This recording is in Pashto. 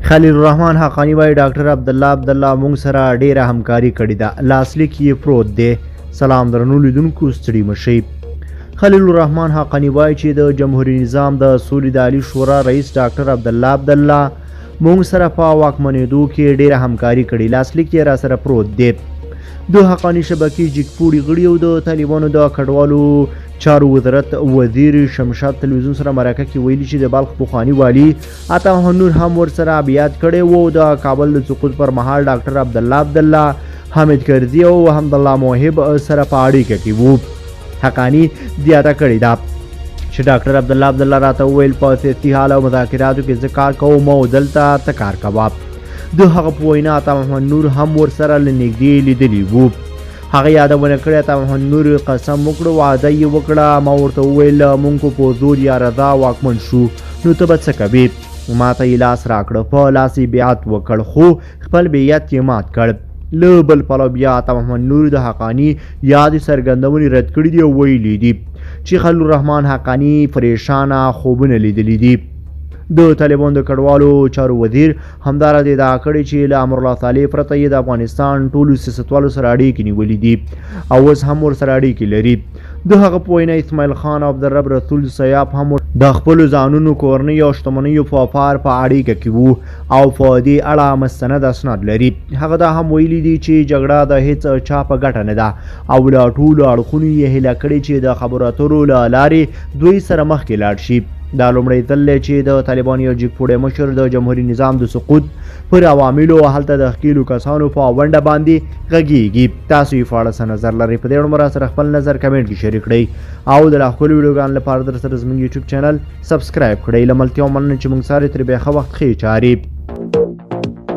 خلیل الرحمن حقانی وایي ډاکټر عبدالله مونږ سره ډیره همکاري کړې ده. لاسلیک یې پروت دی. سلام درنو لیدونکو، ستړي مشئ. خلیل الرحمن حقانی وایي چې د جمهوریت نظام د سولې د عالی شورا رئیس ډاکټر عبدالله مونږ سره په واکمنېدو کې ډیره همکاري کړې. لاسلیک یې را سره پروت دی. د حقانی شبکې جګپوړي غړي او د طالبانو د کډوالو چارو وزارت وزیر شمشاد تلویزیون سره مرکه کې ویلي چې د بلخ پخواني والي عطا محمد نور هم ورسره بیعت کړی و. د کابل د سقوط پر مهال ډاکټر عبدالله حامد کرزي او حمدالله موهب سره په اړیکه کې وو. حقانی زیاته کړې ده چې ډاکټر عبدالله راته وویل په سیاسي حال او مذاکراتو کې زه کار کوم او دلته ته کار کوه. د هغه په وینا عطا محمد نور هم ورسره له نږدې لیدلي وو. هغه یادونه کړې عطا محمد نور قسم وکړ، وعده یې وکړه. ما ورته وویل موږ په زور یا رضا واکمن شو، نو ته به څه کوې؟ ما ته یې لاس راکړ، په لاس یې بیعت وکړ، خو خپل بیعت یې مات کړ. له بل پلوه بیا عطا محمد نور د حقانی یادې څرګندونې رد کړي دي او ویلي دي چې خلیل الرحمن حقانی پریشانه خوبونه لیدلي دي. د طالبانو د کډوالو چارو وزیر همدارا ادعا کړې چې له امرالله صالح پرته یې د افغانستان ټولو سیاستوالو سره اړیکې نیولې دي او اوس هم ورسره اړیکې لري. د هغه په وینا اسماعیل خان او عبدالرب رسول سیاف هم د خپلو ځانونو کورنۍ او شتمنیو په په اړیکه کې وو او په دې اړه مستند اسناد لري. هغه دا هم ویلي دي چې جګړه د هیڅ چا په ګټه نه ده او له ټولو اړخونو یې هیله کړې چې د خبرو اترو له لارې دوی سره مخکې لاړ شي. دا لومړی ځل دی چې د طالبانو یو جګپوړی مشر د جمهوریت نظام د سقوط پر عواملو هلته د ښکېلو کسانو په ونډه باندې غږیږي. تاسو یې په اړه څه نظر لرئ؟ په دې اړه را سره خپل نظر کمنټ کې شریک کړئ او د لا ښکلو ویډیوګانو لپاره در سره زموږ یوټیوب چینل سبسکرایب کړئ. له ملتیا مننه چې موږ سره تر بیا ښه وخت ښې چارې